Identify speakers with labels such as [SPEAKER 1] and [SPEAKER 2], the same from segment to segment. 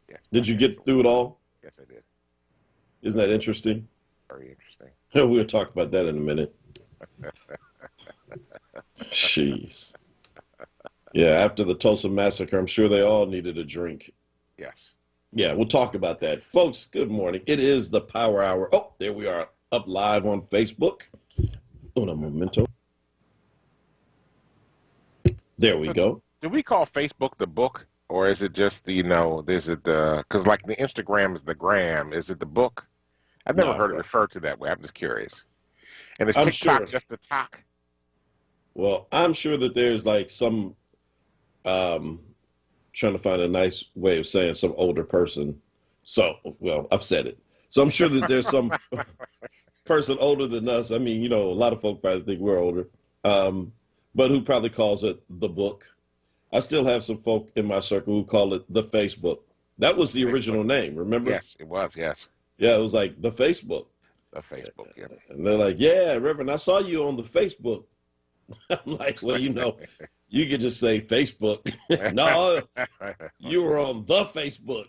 [SPEAKER 1] Yes.
[SPEAKER 2] Did you get through it all?
[SPEAKER 1] Yes, I did.
[SPEAKER 2] Isn't that interesting?
[SPEAKER 1] Very interesting.
[SPEAKER 2] We'll talk about that in a minute. Jeez. Yeah, after the Tulsa massacre, I'm sure they all needed a drink.
[SPEAKER 1] Yes.
[SPEAKER 2] Yeah, we'll talk about that. Folks, good morning. It is the Power Hour. Oh, there we are, up live on Facebook. Uno momento. There we
[SPEAKER 1] So,
[SPEAKER 2] go.
[SPEAKER 1] do we call Facebook the book, or is it just is it the, because like the Instagram is the gram, is it the book? I've never
[SPEAKER 2] No,
[SPEAKER 1] heard it referred to that way. I'm just curious. And is
[SPEAKER 2] I'm
[SPEAKER 1] TikTok
[SPEAKER 2] sure.
[SPEAKER 1] just the talk?
[SPEAKER 2] Well, I'm sure that there's like some, um, trying to find a nice way of saying some older person. So, well, I've said it. So I'm sure that there's some person older than us. I mean, a lot of folk probably think we're older, but who probably calls it the book. I still have some folk in my circle who call it the Facebook. That was the
[SPEAKER 1] Facebook.
[SPEAKER 2] original name, remember?
[SPEAKER 1] Yes, it was. Yes,
[SPEAKER 2] Yeah, it was like the Facebook.
[SPEAKER 1] the Facebook. Yeah.
[SPEAKER 2] And they're like, yeah, Reverend, I saw you on the Facebook. I'm like, well, you could just say Facebook. No, you were on the Facebook.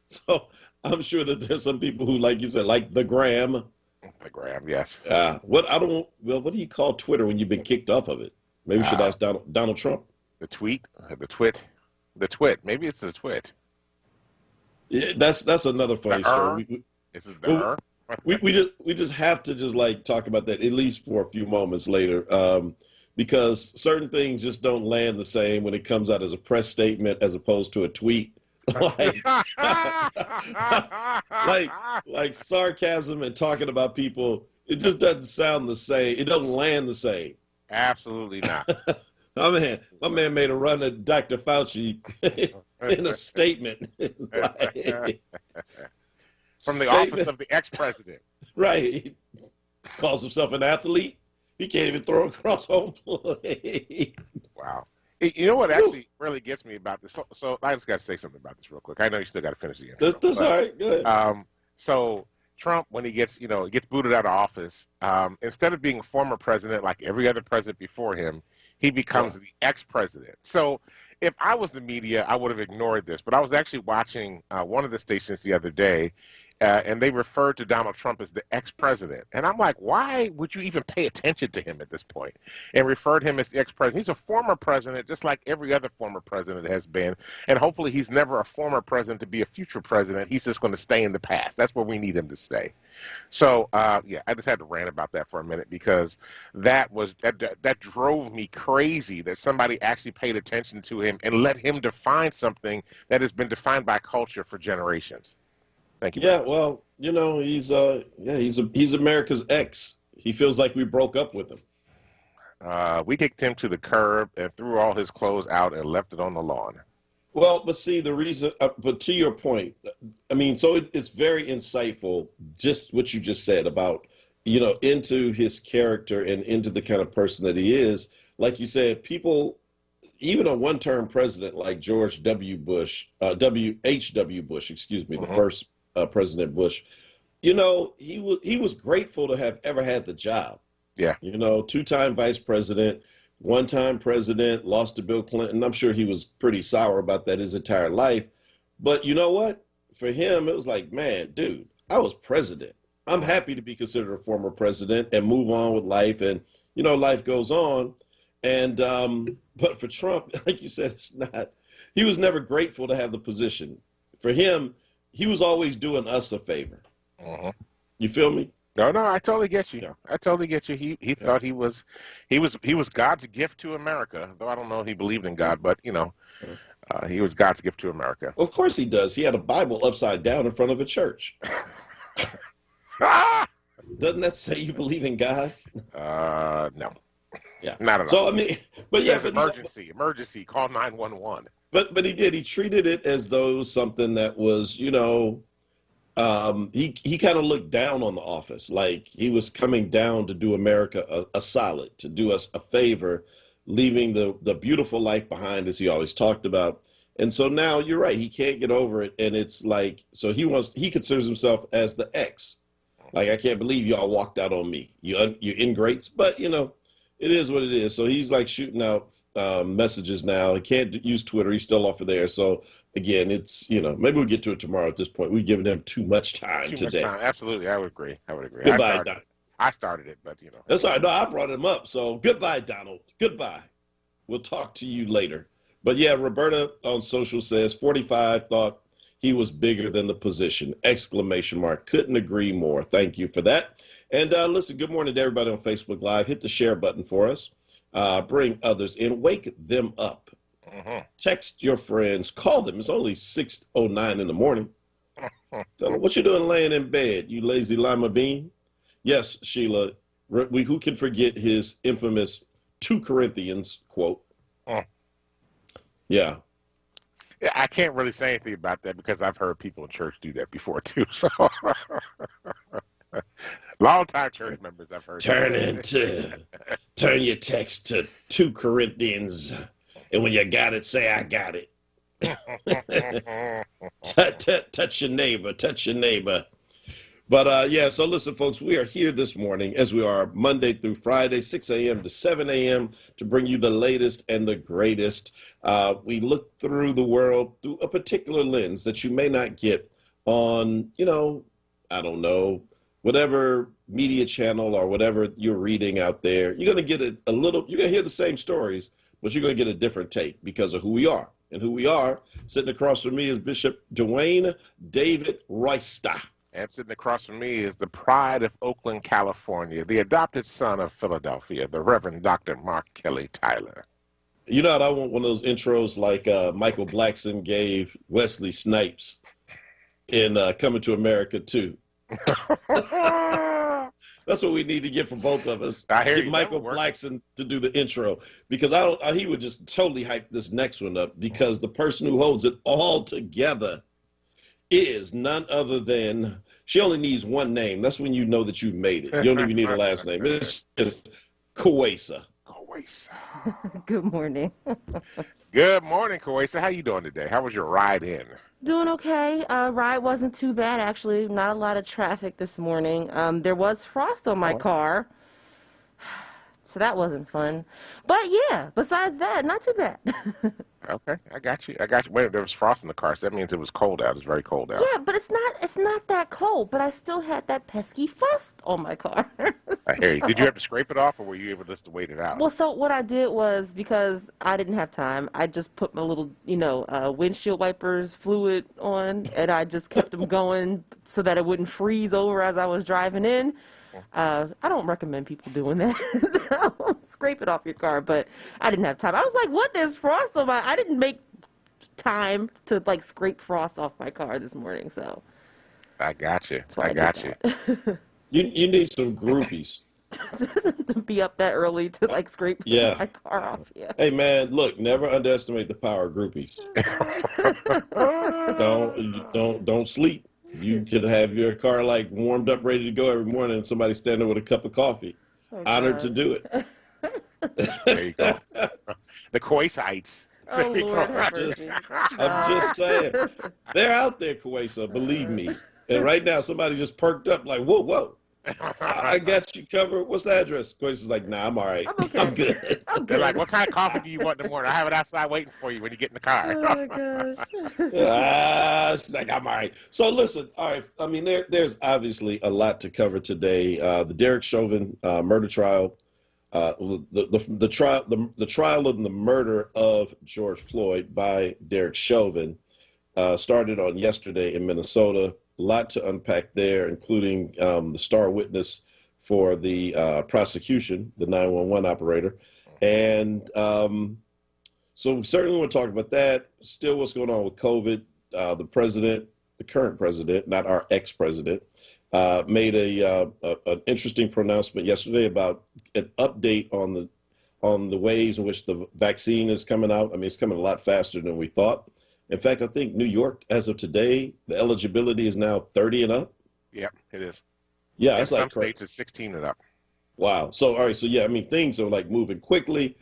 [SPEAKER 2] So I'm sure that there's some people who, like you said, like the gram.
[SPEAKER 1] The gram. Yes.
[SPEAKER 2] What do you call Twitter when you've been kicked off of it? Maybe we should ask Donald Trump.
[SPEAKER 1] The tweet, the twit. Maybe it's the twit.
[SPEAKER 2] Yeah, that's another funny story.
[SPEAKER 1] This is the
[SPEAKER 2] we just have to just like talk about that at least for a few moments later, because certain things just don't land the same when it comes out as a press statement as opposed to a tweet. like sarcasm and talking about people, it just doesn't sound the same. It doesn't land the same.
[SPEAKER 1] Absolutely not.
[SPEAKER 2] My man made a run at Dr. Fauci in a statement.
[SPEAKER 1] From the office of the ex-president.
[SPEAKER 2] Right. He calls himself an athlete. He can't even throw across home plate.
[SPEAKER 1] Wow. You know what actually really gets me about this? So I just got to say something about this real quick. I know you still got to finish the intro.
[SPEAKER 2] That's all right. Go ahead.
[SPEAKER 1] So Trump, when he gets booted out of office, instead of being a former president like every other president before him, he becomes the ex-president. So if I was the media, I would have ignored this. But I was actually watching one of the stations the other day, and they referred to Donald Trump as the ex-president. And I'm like, why would you even pay attention to him at this point? And referred him as the ex-president. He's a former president, just like every other former president has been. And hopefully he's never a former president to be a future president. He's just going to stay in the past. That's where we need him to stay. So, yeah, I just had to rant about that for a minute because that drove me crazy that somebody actually paid attention to him and let him define something that has been defined by culture for generations. Thank you.
[SPEAKER 2] Yeah, well, he's America's ex. He feels like we broke up with him.
[SPEAKER 1] We kicked him to the curb and threw all his clothes out and left it on the lawn.
[SPEAKER 2] Well, but see, the reason, but to your point, I mean, so it's very insightful, just what you just said about, into his character and into the kind of person that he is. Like you said, people, even a one-term president like George W. Bush, H.W. Bush, excuse me, the first President Bush, he was grateful to have ever had the job.
[SPEAKER 1] Yeah.
[SPEAKER 2] Two-time vice president, one-time president, lost to Bill Clinton. I'm sure he was pretty sour about that his entire life. But you know what? For him, it was like, man, dude, I was president. I'm happy to be considered a former president and move on with life. And, life goes on. And but for Trump, like you said, he was never grateful to have the position. For him, he was always doing us a favor. You feel me?
[SPEAKER 1] No, I totally get you. Yeah. I totally get you. He thought he was God's gift to America. Though I don't know if he believed in God, but he was God's gift to America.
[SPEAKER 2] Of course he does. He had a Bible upside down in front of a church. Doesn't that say you believe in God?
[SPEAKER 1] No.
[SPEAKER 2] Yeah.
[SPEAKER 1] Not at all.
[SPEAKER 2] So I mean, but yeah,
[SPEAKER 1] emergency, call 911.
[SPEAKER 2] But he did. He treated it as though something that was, he kind of looked down on the office, like he was coming down to do America a solid, to do us a favor, leaving the beautiful life behind, as he always talked about. And so now you're right, he can't get over it, and it's like, so he considers himself as the ex. Like, I can't believe y'all walked out on me, you ingrates. But It is what it is. So he's like shooting out messages now. He can't use Twitter. He's still off of there. So again, it's, maybe we'll get to it tomorrow at this point. We've given him too much time today.
[SPEAKER 1] Much time. Absolutely. I would agree.
[SPEAKER 2] Goodbye, Donald.
[SPEAKER 1] I started it, but
[SPEAKER 2] That's all right. No, I brought him up. So goodbye, Donald. Goodbye. We'll talk to you later. But yeah, Roberta on social says 45 thought he was bigger than the position. ! Couldn't agree more. Thank you for that. And listen, good morning to everybody on Facebook Live. Hit the share button for us. Bring others in. Wake them up. Text your friends. Call them. It's only 6:09 in the morning. Tell them what you doing laying in bed, you lazy lima bean. Yes, Sheila, who can forget his infamous 2 Corinthians quote? Yeah.
[SPEAKER 1] Yeah, I can't really say anything about that because I've heard people in church do that before too. So, long-time church members, I've heard.
[SPEAKER 2] Turn your text to 2 Corinthians, and when you got it, say I got it. Touch your neighbor. Touch your neighbor. But yeah, so listen, folks, we are here this morning, as we are Monday through Friday, 6 a.m. to 7 a.m. to bring you the latest and the greatest. We look through the world through a particular lens that you may not get on, I don't know, whatever media channel or whatever you're reading out there. You're going to get you're going to hear the same stories, but you're going to get a different take because of who we are. And who we are, sitting across from me is Bishop Dwayne David Royster.
[SPEAKER 1] And sitting across from me is the pride of Oakland, California, the adopted son of Philadelphia, the Reverend Dr. Mark Kelly Tyler.
[SPEAKER 2] You know what? I want one of those intros like Michael Blackson gave Wesley Snipes in Coming to America 2. That's what we need to get from both of us. Get Michael Blackson to do the intro, because he would just totally hype this next one up, because the person who holds it all together is none other than, she only needs one name. That's when you know that you've made it. You don't even need a last name. It's just Kawesa.
[SPEAKER 3] Good morning.
[SPEAKER 1] Good morning, Kawesa. How you doing today? How was your ride in?
[SPEAKER 3] Doing okay. Ride wasn't too bad, actually. Not a lot of traffic this morning. There was frost on my car, so that wasn't fun. But yeah, besides that, not too bad.
[SPEAKER 1] Okay, I got you. Wait, there was frost in the car, so that means it was cold out. It was very cold out.
[SPEAKER 3] Yeah, but it's not that cold, but I still had that pesky frost on my car.
[SPEAKER 1] I hear you. Did you have to scrape it off, or were you able just to wait it out?
[SPEAKER 3] Well, so what I did was, because I didn't have time, I just put my little, windshield wipers fluid on, and I just kept them going so that it wouldn't freeze over as I was driving in. I don't recommend people doing that. Scrape it off your car, but I didn't have time. I was like, what? There's frost on I didn't make time to scrape frost off my car this morning, so.
[SPEAKER 1] I got you.
[SPEAKER 2] You need some groupies.
[SPEAKER 3] To be up that early to scrape my car off. Yeah.
[SPEAKER 2] Hey man, look, never underestimate the power of groupies. Don't sleep. You could have your car warmed up, ready to go every morning, and somebody stand there with a cup of coffee. Honored to do it.
[SPEAKER 1] There you go. The Kuwaitites.
[SPEAKER 3] Oh, Lord,
[SPEAKER 2] I'm just saying. They're out there, Kuwaisa, believe me. And right now, somebody just perked up whoa. I got you covered. What's the address? Kuwaisa's like, nah, I'm all right. I'm good.
[SPEAKER 1] They're like, what kind of coffee do you want in the morning? I have it outside waiting for you when you get in the car.
[SPEAKER 3] Oh, my gosh.
[SPEAKER 2] She's like, I'm all right. So listen, all right. I mean, there's obviously a lot to cover today. The Derek Chauvin murder trial, the trial of the murder of George Floyd by Derek Chauvin started on yesterday in Minnesota. A lot to unpack there, including the star witness for the prosecution, the 911 operator. And so we certainly want to talk about that. Still, what's going on with COVID. The current president, not our ex-president, made an interesting pronouncement yesterday about an update on the ways in which the vaccine is coming out. I mean, it's coming a lot faster than we thought. In fact, I think New York, as of today, the eligibility is now 30 and up.
[SPEAKER 1] Yep, it is.
[SPEAKER 2] Yeah,
[SPEAKER 1] and some states it's 16 and up.
[SPEAKER 2] Wow. So, all right. So, yeah, I mean, things are moving quickly.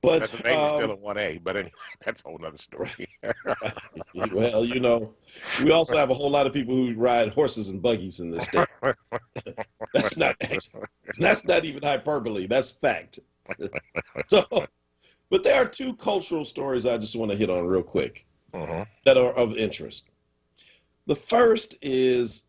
[SPEAKER 2] But
[SPEAKER 1] Pennsylvania's still in 1A, but anyway, that's a whole other story.
[SPEAKER 2] Well, we also have a whole lot of people who ride horses and buggies in this state. That's not even hyperbole. That's fact. So, but there are two cultural stories I just want to hit on real quick
[SPEAKER 1] Uh-huh.
[SPEAKER 2] that are of interest. The first is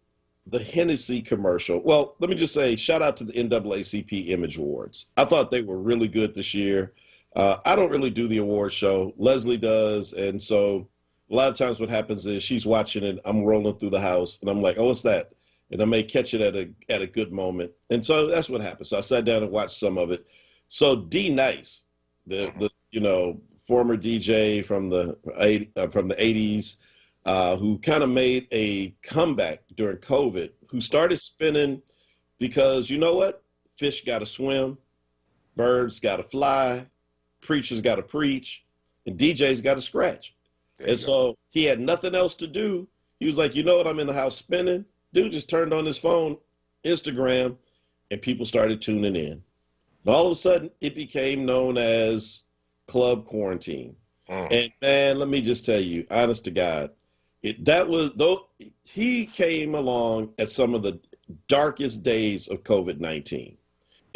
[SPEAKER 2] the Hennessy commercial. Well, let me just say, shout out to the NAACP Image Awards. I thought they were really good this year. I don't really do the award show. Leslie does. And so a lot of times what happens is she's watching it. I'm rolling through the house and I'm like, oh, what's that? And I may catch it at a good moment. And so that's what happened. So I sat down and watched some of it. So D Nice, the former DJ from the 80s, who kind of made a comeback during COVID, who started spinning because you know what? Fish got to swim, birds got to fly, preachers got to preach, and DJs got to scratch. And so he had nothing else to do. He was like, you know what? I'm in the house spinning. Dude just turned on his phone, Instagram, and people started tuning in. And all of a sudden, it became known as Club Quarantine. And man, let me just tell you, honest to God, he came along at some of the darkest days of COVID-19.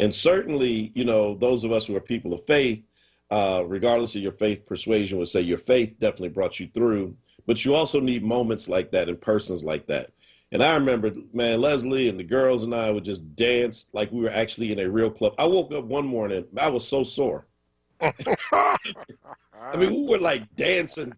[SPEAKER 2] And certainly, those of us who are people of faith, regardless of your faith persuasion, would say your faith definitely brought you through. But you also need moments like that and persons like that. And I remember, man, Leslie and the girls and I would just dance like we were actually in a real club. I woke up one morning, I was so sore. I mean, we were like dancing.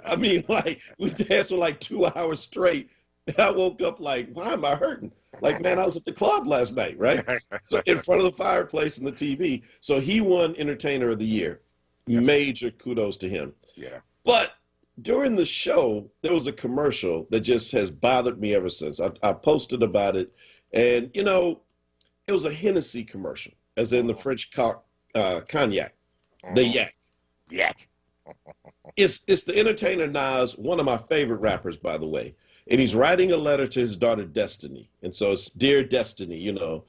[SPEAKER 2] I mean, like we danced for like 2 hours straight. And I woke up like, why am I hurting? Like, man, I was at the club last night, right? So in front of the fireplace and the TV. So he won Entertainer of the Year. Yep. Major kudos to him.
[SPEAKER 1] Yeah.
[SPEAKER 2] But during the show, there was a commercial that just has bothered me ever since. I posted about it. And, it was a Hennessy commercial, as in the French cognac, the yak.
[SPEAKER 1] Yak.
[SPEAKER 2] It's the entertainer Nas, one of my favorite rappers, by the way. And he's writing a letter to his daughter, Destiny. And so it's Dear Destiny, And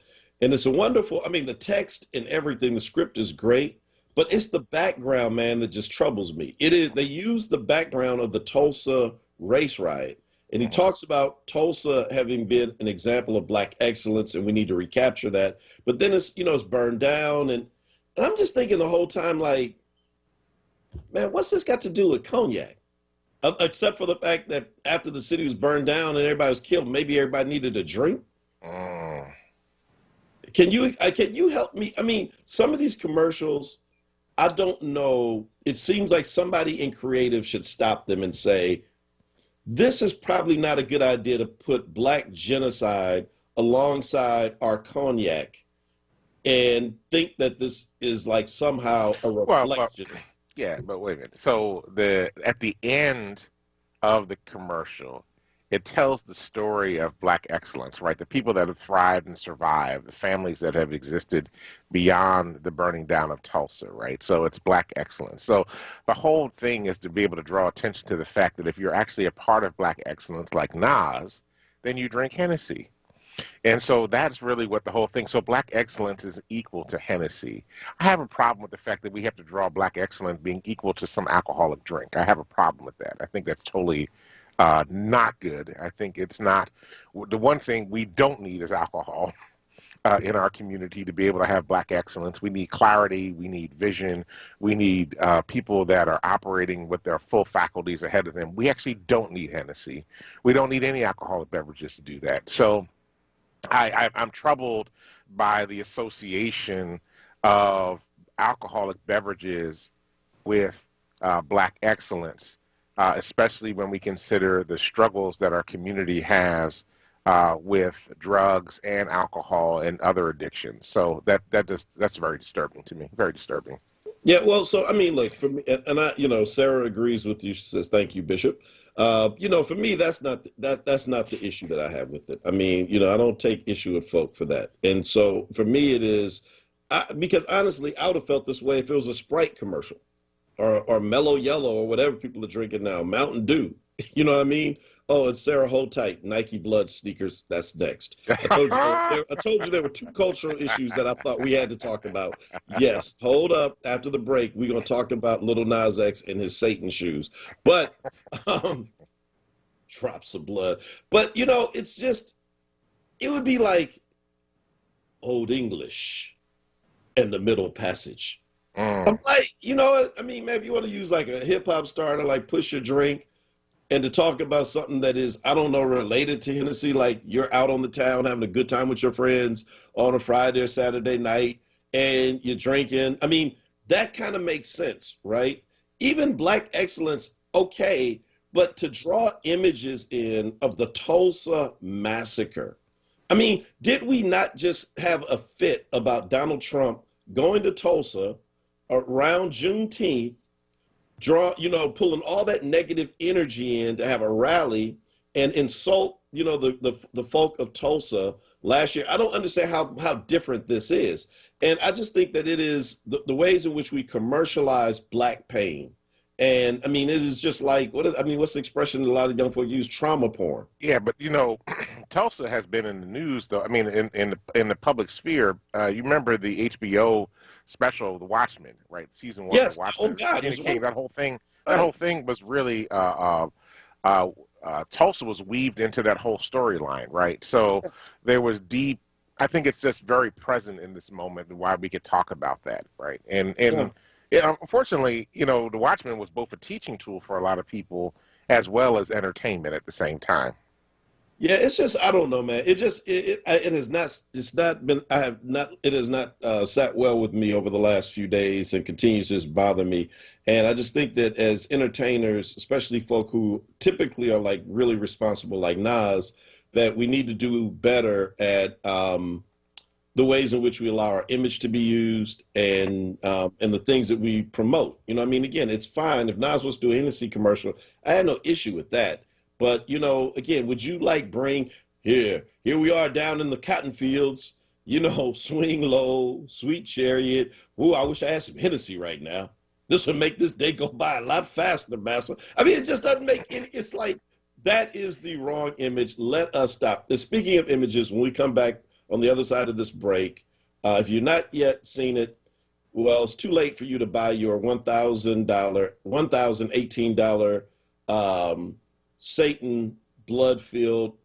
[SPEAKER 2] it's a wonderful, the text and everything, the script is great. But it's the background, man, that just troubles me. They use the background of the Tulsa race riot. And he talks about Tulsa having been an example of Black excellence, and we need to recapture that. But then it's burned down. And I'm just thinking the whole time, like, man, what's this got to do with cognac? Except for the fact that after the city was burned down and everybody was killed, maybe everybody needed a drink. Can you help me? Some of these commercials, I don't know. It seems like somebody in creative should stop them and say, this is probably not a good idea to put Black genocide alongside our cognac and think that this is like somehow a reflection.
[SPEAKER 1] Yeah, but wait a minute. So at the end of the commercial, it tells the story of Black excellence, right? The people that have thrived and survived, the families that have existed beyond the burning down of Tulsa, right? So it's Black excellence. So the whole thing is to be able to draw attention to the fact that if you're actually a part of Black excellence like Nas, then you drink Hennessy. And so that's really what the whole thing. So Black excellence is equal to Hennessy. I have a problem with the fact that we have to draw Black excellence being equal to some alcoholic drink. I have a problem with that. I think that's totally not good. I think it's not. The one thing we don't need is alcohol in our community to be able to have Black excellence. We need clarity. We need vision. We need people that are operating with their full faculties ahead of them. We actually don't need Hennessy. We don't need any alcoholic beverages to do that. So I'm troubled by the association of alcoholic beverages with Black excellence, especially when we consider the struggles that our community has with drugs and alcohol and other addictions. So that's very disturbing to me. Very disturbing.
[SPEAKER 2] Yeah, well, so look, for me, and I, Sarah agrees with you. She says, "Thank you, Bishop." For me, that's not the issue that I have with it. I don't take issue with folk for that. And so for me, it is because honestly, I would have felt this way if it was a Sprite commercial or Mellow Yellow or whatever people are drinking now, Mountain Dew. You know what I mean? Oh, and Sarah, hold tight. Nike Blood sneakers. That's next. I told you there were two cultural issues that I thought we had to talk about. Yes, hold up. After the break, we're going to talk about Little Nas X and his Satan shoes. But drops of blood. But, it's just, it would be like Old English. and the Middle Passage. I'm like, you know what? I mean, man, if you want to use like a hip hop star to like push your drink and to talk about something that is, I don't know, related to Hennessy, like you're out on the town having a good time with your friends on a Friday or Saturday night and you're drinking. I mean, that kind of makes sense, right? Even Black excellence, okay, but to draw images in of the Tulsa massacre. I mean, did we not just have a fit about Donald Trump going to Tulsa around Juneteenth, pulling all that negative energy in to have a rally and insult, the folk of Tulsa last year? I don't understand how different this is. And I just think that it is the ways in which we commercialize Black pain. And I mean, it is just like, what's the expression a lot of young folk use? Trauma porn.
[SPEAKER 1] Yeah, but Tulsa has been in the news, though. I mean, in the public sphere. You remember the HBO special, The Watchmen, right? Season 1
[SPEAKER 2] Yes.
[SPEAKER 1] of The Watchmen.
[SPEAKER 2] Oh God,
[SPEAKER 1] that whole thing was really Tulsa was weaved into that whole storyline, right? So there was deep. I think it's just very present in this moment, and why we could talk about that, right? And unfortunately, The Watchmen was both a teaching tool for a lot of people as well as entertainment at the same time.
[SPEAKER 2] Yeah, it's just, I don't know, man. It has not sat well with me over the last few days and continues to just bother me. And I just think that as entertainers, especially folk who typically are like really responsible, like Nas, that we need to do better at the ways in which we allow our image to be used and the things that we promote. Again, it's fine if Nas wants to do a Hennessy commercial. I had no issue with that. But, again, would you like bring here we are down in the cotton fields, swing low, sweet chariot. Ooh, I wish I had some Hennessy right now. This would make this day go by a lot faster, Master. I mean, it just doesn't make any, it's like, that is the wrong image. Let us stop. Speaking of images, when we come back on the other side of this break, if you're not yet seen it, well, it's too late for you to buy your $1,018 Satan blood-filled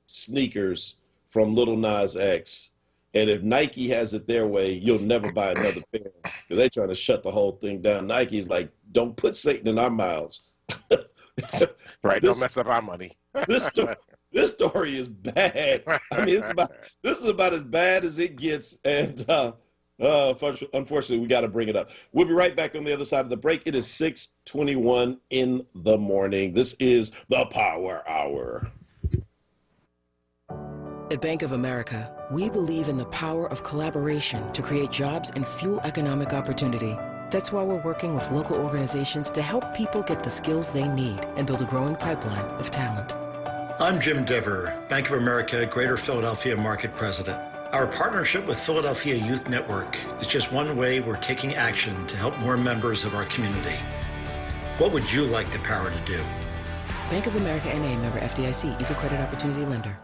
[SPEAKER 2] sneakers from Little Nas X. And if Nike has it their way, you'll never buy another pair because they're trying to shut the whole thing down. Nike's like, don't put Satan in our mouths.
[SPEAKER 1] Right, don't mess up our money.
[SPEAKER 2] This story is bad. I mean, this is about as bad as it gets. And unfortunately, we got to bring it up. We'll be right back on the other side of the break. It is 6:21 in the morning. This is the Power Hour.
[SPEAKER 4] At Bank of America, we believe in the power of collaboration to create jobs and fuel economic opportunity. That's why we're working with local organizations to help people get the skills they need and build a growing pipeline of talent.
[SPEAKER 5] I'm Jim Dever, Bank of America Greater Philadelphia Market President. Our partnership with Philadelphia Youth Network is just one way we're taking action to help more members of our community. What would you like the power to do?
[SPEAKER 4] Bank of America N.A. member FDIC, Equal Credit Opportunity Lender.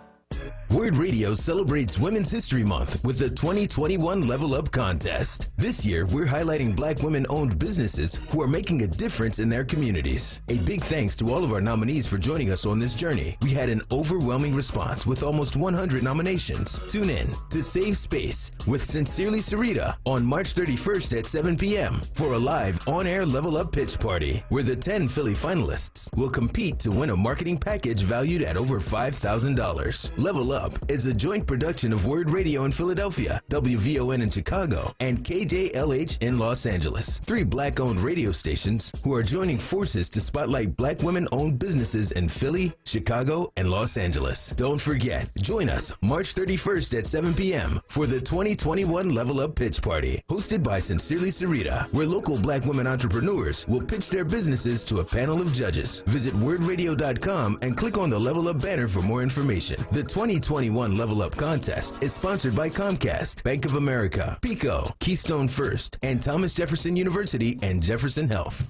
[SPEAKER 6] WURD Radio celebrates Women's History Month with the 2021 Level Up Contest. This year, we're highlighting Black women-owned businesses who are making a difference in their communities. A big thanks to all of our nominees for joining us on this journey. We had an overwhelming response with almost 100 nominations. Tune in to Save Space with Sincerely Sarita on March 31st at 7 p.m. for a live on-air Level Up pitch party where the 10 Philly finalists will compete to win a marketing package valued at over $5,000. Level Up is a joint production of WURD Radio in Philadelphia, WVON in Chicago, and KJLH in Los Angeles. 3 Black-owned radio stations who are joining forces to spotlight Black women-owned businesses in Philly, Chicago, and Los Angeles. Don't forget, join us March 31st at 7 p.m. for the 2021 Level Up Pitch Party, hosted by Sincerely Sarita, where local Black women entrepreneurs will pitch their businesses to a panel of judges. Visit wordradio.com and click on the Level Up banner for more information. The 2021 Level Up Contest is sponsored by Comcast, Bank of America, Pico, Keystone First, and Thomas Jefferson University and Jefferson Health.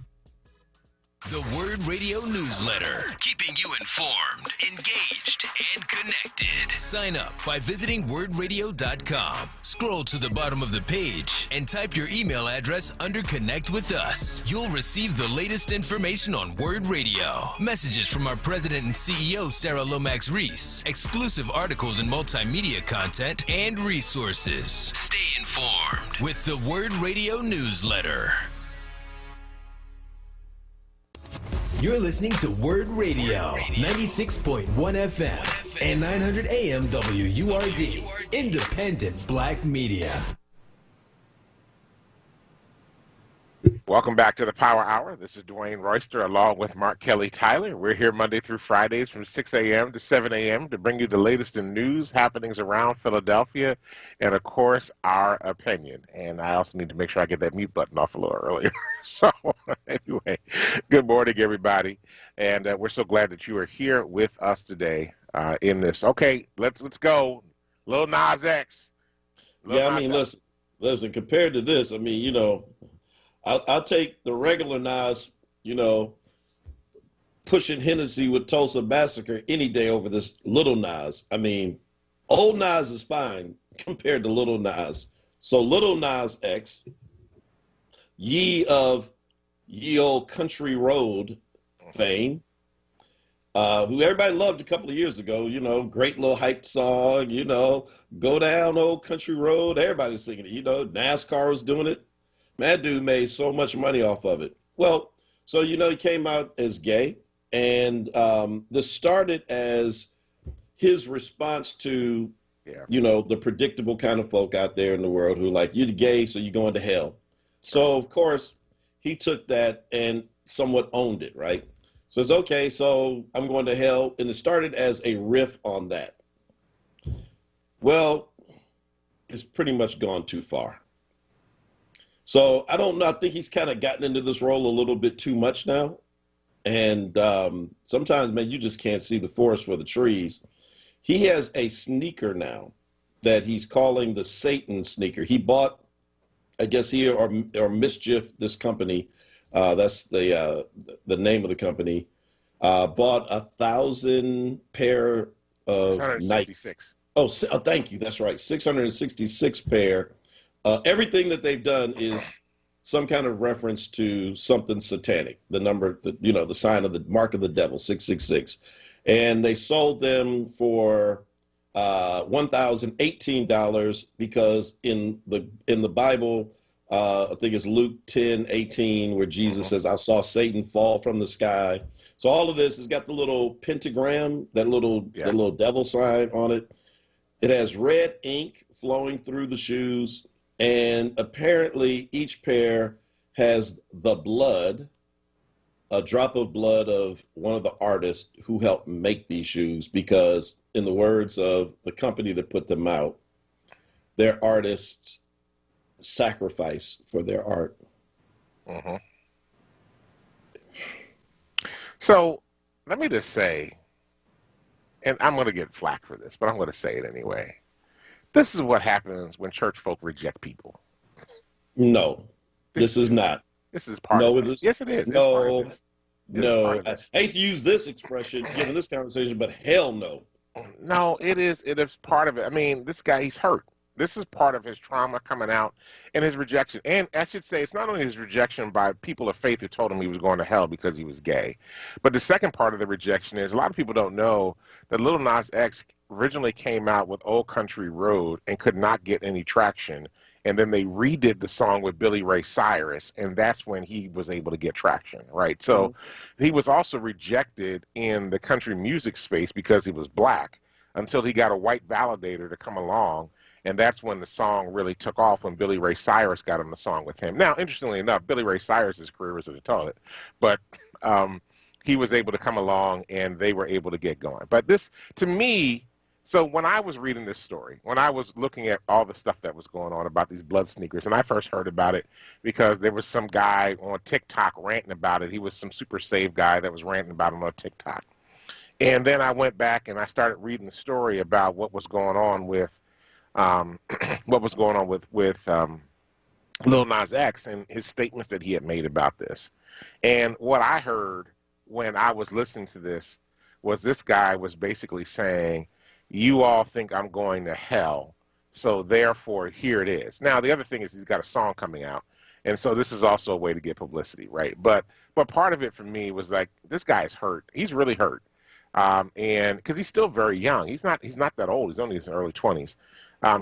[SPEAKER 6] The WURD Radio Newsletter, keeping you informed, engaged, and connected. Sign up by visiting wordradio.com. Scroll to the bottom of the page and type your email address under Connect with Us. You'll receive the latest information on WURD Radio. Messages from our president and CEO, Sarah Lomax Reese. Exclusive articles and multimedia content and resources. Stay informed with the WURD Radio newsletter. You're listening to WURD Radio, 96.1 FM and 900 AM WURD, independent black media.
[SPEAKER 1] Welcome back to the Power Hour. This is Dwayne Royster along with Mark Kelly Tyler. We're here Monday through Fridays from 6 a.m. to 7 a.m. to bring you the latest in news, happenings around Philadelphia, and, of course, our opinion. And I also need to make sure I get that mute button off a little earlier. So, anyway, good morning, everybody. And we're so glad that you are here with us today in this. Okay, let's go. Lil Nas X.
[SPEAKER 2] Listen, compared to this, I'll take the regular Nas, pushing Hennessy with Tulsa Massacre any day over this little Nas. Old Nas is fine compared to little Nas. So little Nas X, ye of Ye Old Country Road fame, who everybody loved a couple of years ago, great little hyped song, go down Old Country Road. Everybody's singing it, NASCAR was doing it. That dude made so much money off of it. Well, so, he came out as gay, and this started as his response to, the predictable kind of folk out there in the world who like, you're gay, so you're going to hell. So, of course, he took that and somewhat owned it, right? So it's okay, so I'm going to hell, and it started as a riff on that. Well, it's pretty much gone too far. So I don't know. I think he's kind of gotten into this role a little bit too much now. And sometimes, man, you just can't see the forest for the trees. He has a sneaker now that he's calling the Satan sneaker. He bought, I guess or Mischief, this company, that's the name of the company, bought 1,000 pair of Nike. Oh, thank you. That's right. 666 pair. Everything that they've done is some kind of reference to something satanic, the number, the sign of the mark of the devil, 666. And they sold them for $1,018 because in the Bible, I think it's Luke 10:18, where Jesus says, I saw Satan fall from the sky. So all of this has got the little pentagram, that little devil sign on it. It has red ink flowing through the shoes. And apparently each pair has the blood, a drop of blood of one of the artists who helped make these shoes, because in the words of the company that put them out, their artists sacrifice for their art.
[SPEAKER 1] Mm-hmm. So let me just say, and I'm going to get flack for this, but I'm going to say it anyway. This is what happens when church folk reject people.
[SPEAKER 2] No, this is not.
[SPEAKER 1] This is part of it. Yes, it is.
[SPEAKER 2] No. I hate to use this expression given this conversation, but hell no.
[SPEAKER 1] No, it is. It is part of it. This guy, he's hurt. This is part of his trauma coming out and his rejection. And I should say, it's not only his rejection by people of faith who told him he was going to hell because he was gay, but the second part of the rejection is a lot of people don't know that Lil Nas X originally came out with Old Country Road and could not get any traction. And then they redid the song with Billy Ray Cyrus, and that's when he was able to get traction, right? So he was also rejected in the country music space because he was black until he got a white validator to come along. And that's when the song really took off, when Billy Ray Cyrus got on the song with him. Now, interestingly enough, Billy Ray Cyrus's career was in the toilet, but he was able to come along and they were able to get going. But this, to me, so when I was reading this story, when I was looking at all the stuff that was going on about these blood sneakers, and I first heard about it because there was some guy on TikTok ranting about it. He was some super saved guy that was ranting about it on TikTok. And then I went back and I started reading the story about what was going on with Lil Nas X and his statements that he had made about this. And what I heard when I was listening to this was this guy was basically saying, you all think I'm going to hell So therefore, here it is. Now, the other thing is he's got a song coming out. And so this is also a way to get publicity, right? But part of it for me was like, this guy is hurt. He's really hurt. And because he's still very young. He's not that old. He's only in his early 20s.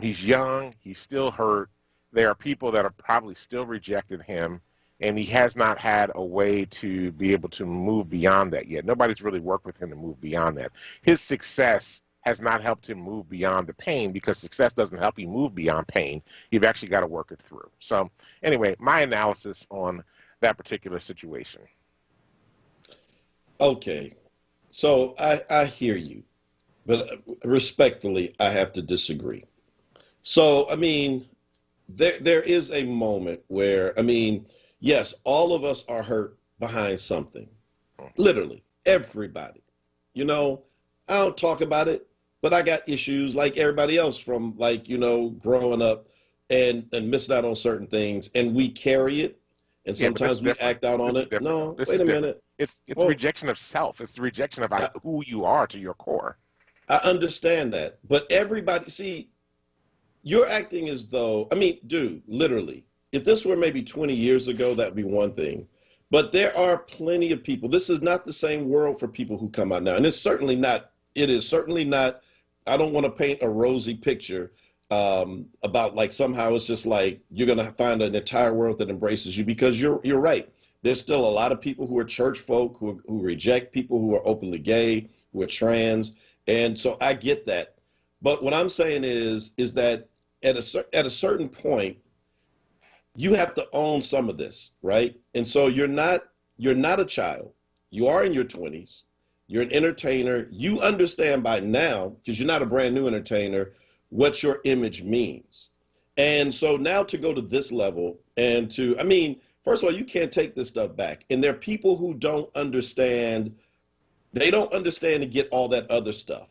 [SPEAKER 1] He's young. He's still hurt. There are people that are probably still rejecting him, and he has not had a way to be able to move beyond that yet. Nobody's really worked with him to move beyond that. His success has not helped him move beyond the pain, because success doesn't help you move beyond pain. You've actually got to work it through. So anyway, my analysis on that particular situation.
[SPEAKER 2] Okay. So I hear you, but respectfully, I have to disagree. So, I mean, there is a moment where, I mean, yes, all of us are hurt behind something. Literally, everybody. You know, I don't talk about it, but I got issues like everybody else from, like, you know, growing up and missing out on certain things, and we carry it, and sometimes we act out on it. No, wait a minute.
[SPEAKER 1] It's the rejection of self. It's the rejection of who you are to your core.
[SPEAKER 2] I understand that, but everybody, see, you're acting as though, I mean, dude, literally, if this were maybe 20 years ago, that'd be one thing. But there are plenty of people. This is not the same world for people who come out now. And it's certainly not, it is certainly not, I don't want to paint a rosy picture about like somehow it's just like you're going to find an entire world that embraces you, because you're right. There's still a lot of people who are church folk, who reject people who are openly gay, who are trans. And so I get that. But what I'm saying is that at a certain point, you have to own some of this, right? And so you're not a child. You are in your 20s. You're an entertainer. You understand by now, because you're not a brand new entertainer, what your image means. And so now to go to this level and to, I mean, first of all, you can't take this stuff back. And there are people who don't understand. They don't understand to get all that other stuff.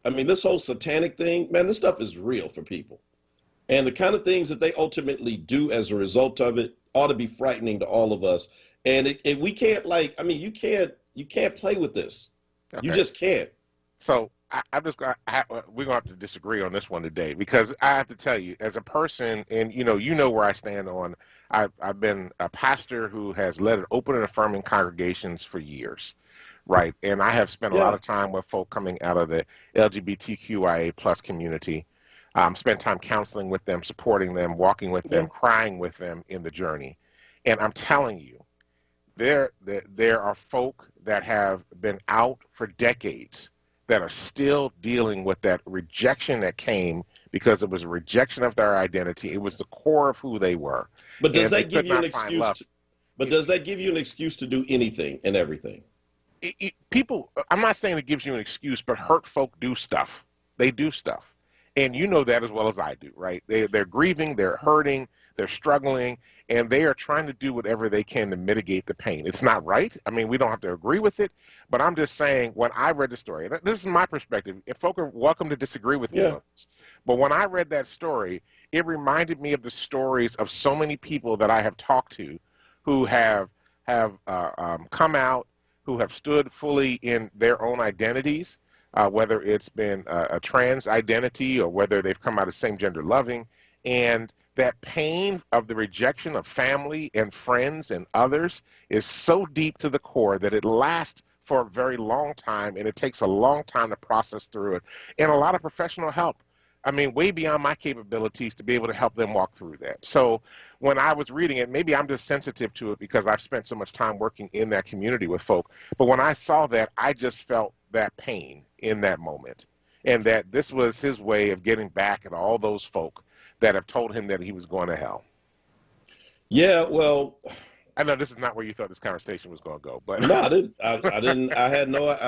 [SPEAKER 2] I mean, this whole satanic thing, man, this stuff is real for people. And the kind of things that they ultimately do as a result of it ought to be frightening to all of us. And we can't, like, I mean, you can't play with this. Okay. You just can't.
[SPEAKER 1] So we're going to have to disagree on this one today, because I have to tell you, as a person, and you know where I stand on, I've been a pastor who has led open and affirming congregations for years. Right. And I have spent a lot of time with folk coming out of the LGBTQIA plus community, spent time counseling with them, supporting them, walking with them, crying with them in the journey. And I'm telling you, there are folk that have been out for decades that are still dealing with that rejection that came because it was a rejection of their identity. It was the core of who they were.
[SPEAKER 2] But does that give you an excuse? Does that give you an excuse to do anything and everything?
[SPEAKER 1] People, I'm not saying it gives you an excuse, but hurt folk do stuff. They do stuff. And you know that as well as I do, right? They're grieving, they're hurting, they're struggling, and they are trying to do whatever they can to mitigate the pain. It's not right. I mean, we don't have to agree with it, but I'm just saying, when I read the story, and this is my perspective, if folk are welcome to disagree with me on this, but when I read that story, it reminded me of the stories of so many people that I have talked to who have come out, who have stood fully in their own identities, whether it's been a trans identity or whether they've come out as same-gender loving, and that pain of the rejection of family and friends and others is so deep to the core that it lasts for a very long time, and it takes a long time to process through it, and a lot of professional help. I mean, way beyond my capabilities to be able to help them walk through that. So when I was reading it, maybe I'm just sensitive to it because I've spent so much time working in that community with folk. But when I saw that, I just felt that pain in that moment, and that this was his way of getting back at all those folk that have told him that he was going to hell.
[SPEAKER 2] Yeah, well,
[SPEAKER 1] I know this is not where you thought this conversation was going to go, but
[SPEAKER 2] no, I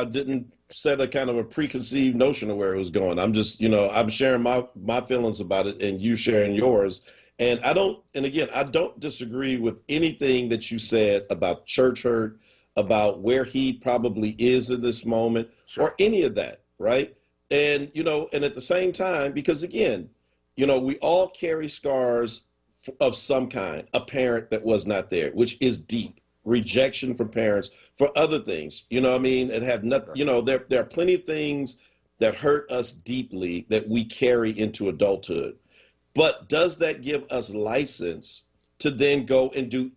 [SPEAKER 2] didn't set a kind of a preconceived notion of where it was going. I'm just, I'm sharing my feelings about it, and you sharing yours. And I don't disagree with anything that you said about church hurt, about where he probably is in this moment, or any of that, right? And, and at the same time, because again, we all carry scars of some kind, a parent that was not there, which is deep, rejection from parents for other things, and have nothing, there are plenty of things that hurt us deeply that we carry into adulthood. But does that give us license to then go and do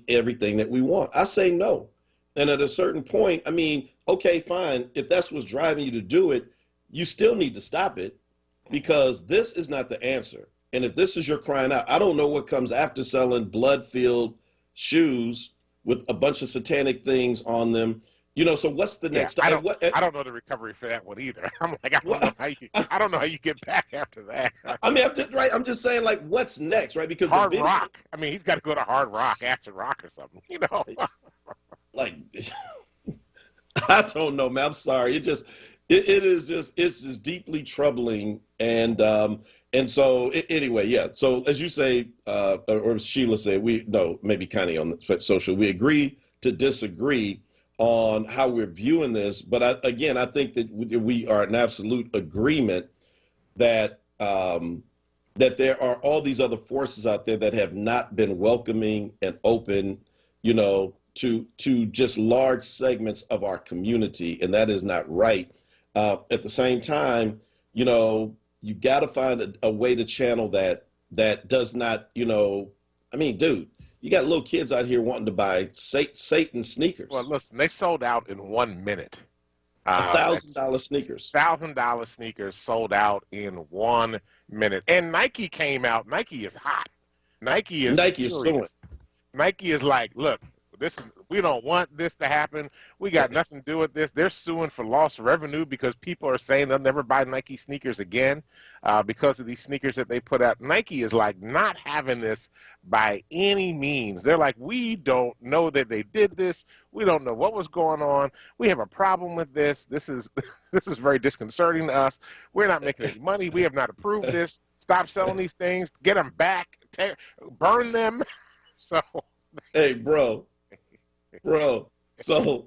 [SPEAKER 2] everything that we want? I say no. And at a certain point, I mean, okay, fine. If that's what's driving you to do it, you still need to stop it, because this is not the answer. And if this is your crying out, I don't know what comes after selling blood-filled shoes with a bunch of satanic things on them. You know, so what's the next?
[SPEAKER 1] I don't know the recovery for that one either. I'm like, I don't know how you get back after that.
[SPEAKER 2] I mean, I'm just saying, like, what's next, right? Because
[SPEAKER 1] Hard rock. I mean, he's got to go to hard rock, acid rock, or something. You know,
[SPEAKER 2] like, I don't know, man. I'm sorry. It's just deeply troubling. And so anyway, yeah. So as you say, or Sheila said, maybe Connie on the social, we agree to disagree on how we're viewing this. But I think that we are in absolute agreement that that there are all these other forces out there that have not been welcoming and open, you know, to just large segments of our community, and that is not right. At the same time, you know, you got to find a way to channel that does not, you know, I mean, dude, you got little kids out here wanting to buy Satan sneakers.
[SPEAKER 1] Well, listen, they sold out in 1 minute.
[SPEAKER 2] $1,000 sneakers.
[SPEAKER 1] $1,000 sneakers sold out in 1 minute. And Nike came out. Nike is hot. Nike is suing. Nike is like, look, we don't want this to happen. We got nothing to do with this. They're suing for lost revenue because people are saying they'll never buy Nike sneakers again because of these sneakers that they put out. Nike is like not having this by any means. They're like, we don't know that they did this. We don't know what was going on. We have a problem with this. This is very disconcerting to us. We're not making any money. We have not approved this. Stop selling these things. Get them back. Burn them. So,
[SPEAKER 2] hey, bro. So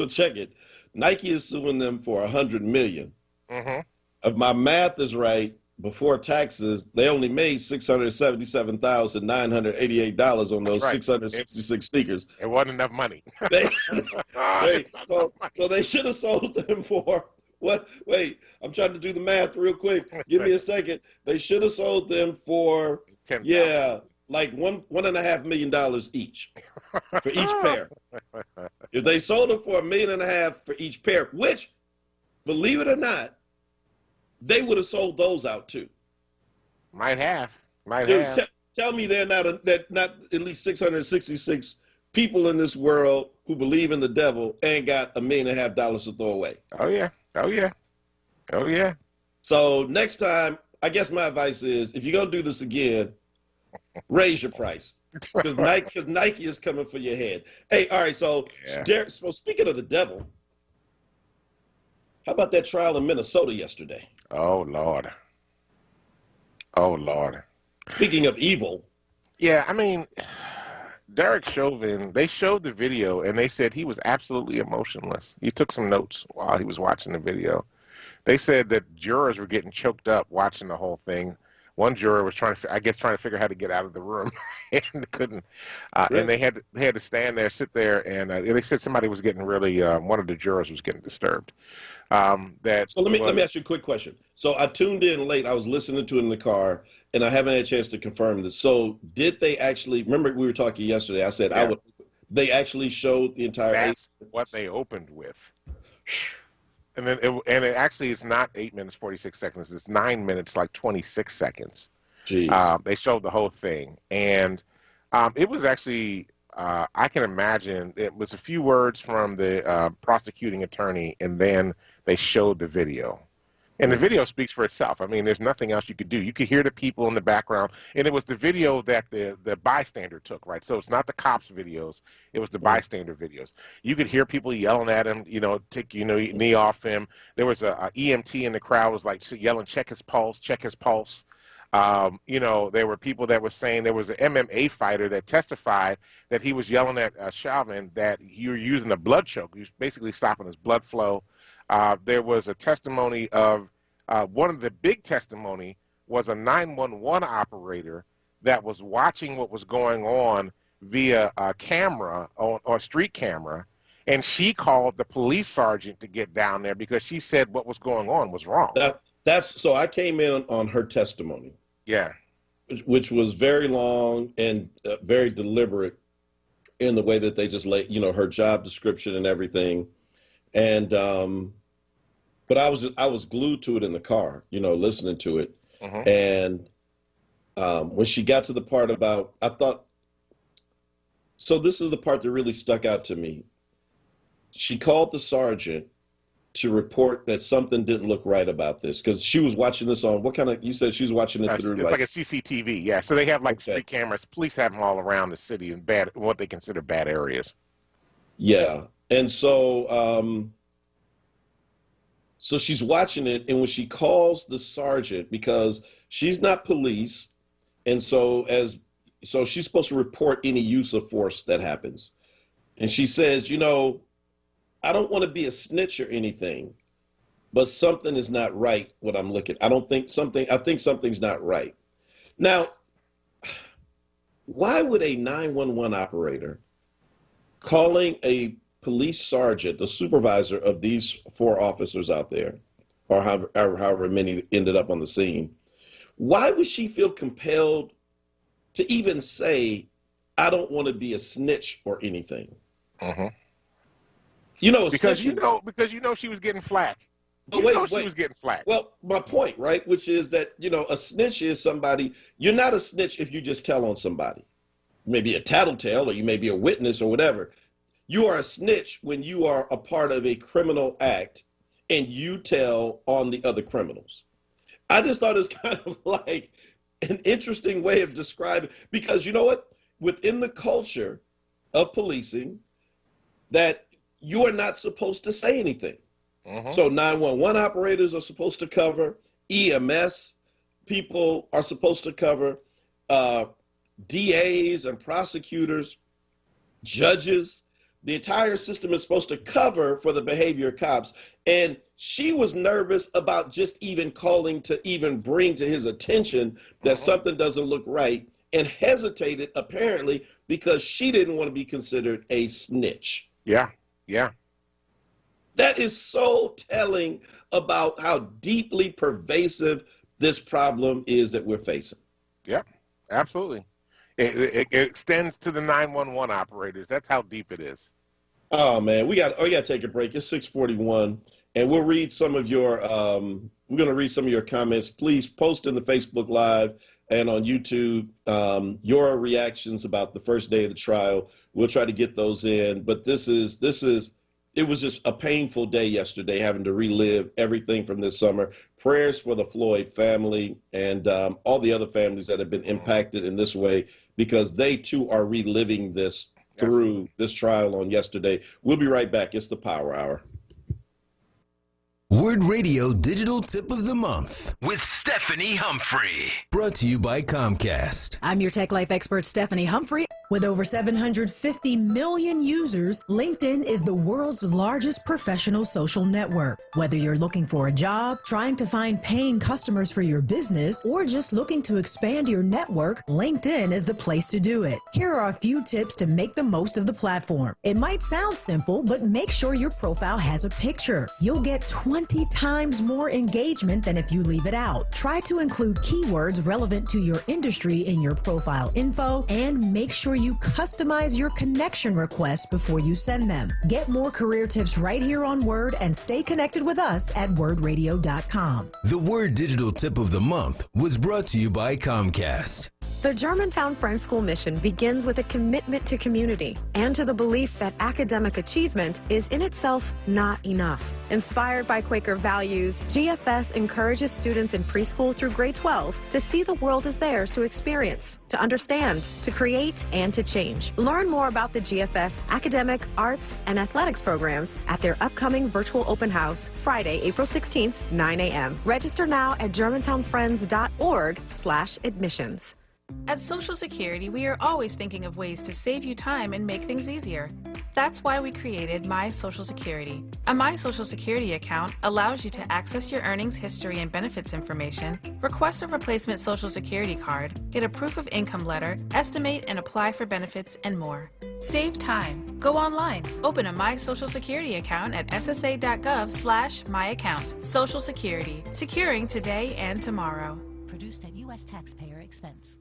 [SPEAKER 2] check it. Nike is suing them for $100 million.
[SPEAKER 1] Mm-hmm.
[SPEAKER 2] If my math is right, before taxes, they only made $677,988 on those 666 sneakers.
[SPEAKER 1] It wasn't enough money.
[SPEAKER 2] So they should have sold them for what? Wait, I'm trying to do the math real quick. Give me a second. They should have sold them for like $1.5 million each for each pair. If they sold them for $1.5 million for each pair, which, believe it or not, they would have sold those out too.
[SPEAKER 1] Might have.
[SPEAKER 2] Tell me they're not at least 666 people in this world who believe in the devil and got $1.5 million to throw away.
[SPEAKER 1] Oh yeah.
[SPEAKER 2] So next time, I guess my advice is, if you're gonna do this again, raise your price, because Nike is coming for your head. Hey, all right. So, so speaking of the devil, how about that trial in Minnesota yesterday?
[SPEAKER 1] Oh Lord.
[SPEAKER 2] Speaking of evil.
[SPEAKER 1] Yeah, I mean, Derek Chauvin, they showed the video and they said he was absolutely emotionless. He took some notes while he was watching the video. They said that jurors were getting choked up watching the whole thing. One juror was trying to figure out how to get out of the room and couldn't.
[SPEAKER 2] Really?
[SPEAKER 1] And they had to stand there, sit there, and they said somebody was getting really, one of the jurors was getting disturbed.
[SPEAKER 2] So let me ask you a quick question. So I tuned in late. I was listening to it in the car, and I haven't had a chance to confirm this. So did they actually? Remember we were talking yesterday. I said They actually showed the entire.
[SPEAKER 1] That's what they opened with. And then it actually is not 8 minutes 46 seconds. It's 9 minutes like 26 seconds.
[SPEAKER 2] Jeez.
[SPEAKER 1] They showed the whole thing, and it was actually. I can imagine it was a few words from the prosecuting attorney, and then they showed the video. And the video speaks for itself. I mean, there's nothing else you could do. You could hear the people in the background, and it was the video that the bystander took, right? So it's not the cops' videos. It was the bystander videos. You could hear people yelling at him, take knee off him. There was a EMT in the crowd was like yelling, check his pulse, check his pulse. There were people that were saying, there was an MMA fighter that testified that he was yelling at Chauvin that you're using a blood choke. He was basically stopping his blood flow. There was a testimony of one of the big testimony was a 911 operator that was watching what was going on via a camera or street camera, and she called the police sergeant to get down there because she said what was going on was wrong.
[SPEAKER 2] So I came in on her testimony.
[SPEAKER 1] Yeah.
[SPEAKER 2] which was very long and very deliberate in the way that they just laid, her job description and everything. And but I was glued to it in the car, listening to it.
[SPEAKER 1] Mm-hmm.
[SPEAKER 2] And when she got to the part about, I thought, so this is the part that really stuck out to me. She called the sergeant to report that something didn't look right about this, because she was watching this on, you said she was watching it through?
[SPEAKER 1] It's like a CCTV, yeah. So they have like
[SPEAKER 2] Okay.
[SPEAKER 1] street cameras. Police have them all around the city in what they consider bad areas.
[SPEAKER 2] Yeah. And so, so she's watching it, and when she calls the sergeant, because she's not police, and so she's supposed to report any use of force that happens. And she says, I don't want to be a snitch or anything, but something is not right what I'm looking. I think something's not right. Now, why would a 911 operator calling a police sergeant, the supervisor of these 4 officers out there, or however many ended up on the scene, why would she feel compelled to even say, I don't want to be a snitch or anything?
[SPEAKER 1] Mm-hmm.
[SPEAKER 2] Because
[SPEAKER 1] she was getting flack.
[SPEAKER 2] But
[SPEAKER 1] She was getting flack.
[SPEAKER 2] Well, my point, right, which is that, a snitch is somebody, you're not a snitch if you just tell on somebody. Maybe a tattletale, or you may be a witness or whatever. You are a snitch when you are a part of a criminal act and you tell on the other criminals. I just thought it was kind of like an interesting way of describing, because you know what? Within the culture of policing, that you are not supposed to say anything.
[SPEAKER 1] Mm-hmm.
[SPEAKER 2] So 911 operators are supposed to cover, EMS people are supposed to cover, DAs and prosecutors, judges. The entire system is supposed to cover for the behavior of cops. And she was nervous about just even calling to even bring to his attention that something doesn't look right, and hesitated apparently because she didn't want to be considered a snitch.
[SPEAKER 1] Yeah, yeah.
[SPEAKER 2] That is so telling about how deeply pervasive this problem is that we're facing.
[SPEAKER 1] Yeah, absolutely. It extends to the 911 operators. That's how deep it is.
[SPEAKER 2] Oh man, we got to take a break. It's 6:41, and we'll read some of your. We're going to read some of your comments. Please post in the Facebook Live and on YouTube your reactions about the first day of the trial. We'll try to get those in. But this is. It was just a painful day yesterday, having to relive everything from this summer. Prayers for the Floyd family and all the other families that have been impacted in this way, because they too are reliving this through this trial on yesterday. We'll be right back. It's the Power Hour.
[SPEAKER 6] WURD Radio Digital Tip of the Month with Stephanie Humphrey. Brought to you by Comcast.
[SPEAKER 7] I'm your tech life expert, Stephanie Humphrey. With over 750 million users, LinkedIn is the world's largest professional social network. Whether you're looking for a job, trying to find paying customers for your business, or just looking to expand your network, LinkedIn is the place to do it. Here are a few tips to make the most of the platform. It might sound simple, but make sure your profile has a picture. You'll get 20 times more engagement than if you leave it out. Try to include keywords relevant to your industry in your profile info, and make sure you customize your connection requests before you send them. Get more career tips right here on WURD, and stay connected with us at wordradio.com.
[SPEAKER 6] The WURD Digital Tip of the Month was brought to you by Comcast.
[SPEAKER 8] The Germantown Friends School mission begins with a commitment to community and to the belief that academic achievement is in itself not enough. Inspired by Quaker values, GFS encourages students in preschool through grade 12 to see the world as theirs to experience, to understand, to create, and to change. Learn more about the GFS academic, arts, and athletics programs at their upcoming virtual open house, Friday, April 16th, 9 a.m. Register now at germantownfriends.org/admissions.
[SPEAKER 9] At Social Security, we are always thinking of ways to save you time and make things easier. That's why we created My Social Security. A My Social Security account allows you to access your earnings history and benefits information, request a replacement Social Security card, get a proof of income letter, estimate and apply for benefits, and more. Save time. Go online. Open a My Social Security account at ssa.gov/myaccount. Social Security. Securing today and tomorrow.
[SPEAKER 10] produced at U.S. taxpayer expense.